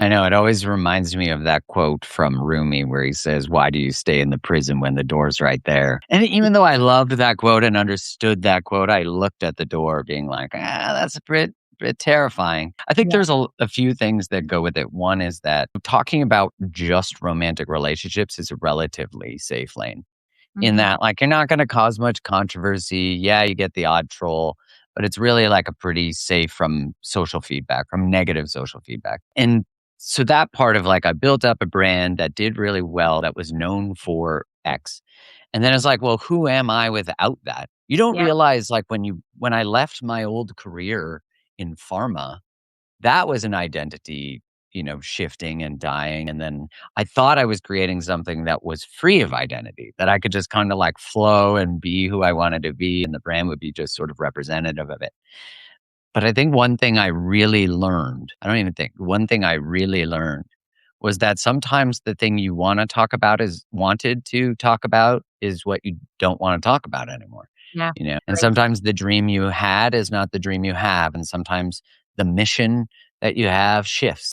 I know it always reminds me of that quote from Rumi where he says, "Why do you stay in the prison when the door's right there?" And even though I loved that quote and understood that quote, I looked at the door being like, that's a bit terrifying. I think Yeah. there's a few things that go with it. One is that talking about just romantic relationships is a relatively safe lane in Mhm. that, like, you're not going to cause much controversy. Yeah, you get the odd troll, but it's really like a pretty safe from social feedback, from negative social feedback. And so that part of like, I built up a brand that did really well, that was known for X. And then it's like, well, who am I without that? You don't Yeah. realize like when I left my old career in pharma, that was an identity, shifting and dying. And then I thought I was creating something that was free of identity, that I could just kind of like flow and be who I wanted to be, and the brand would be just sort of representative of it. But I think one thing I really learned, I don't even think, one thing I really learned was that sometimes the thing you want to talk about is wanted to talk about is what you don't want to talk about anymore. Yeah. And Right. sometimes the dream you had is not the dream you have. And sometimes the mission that you have shifts.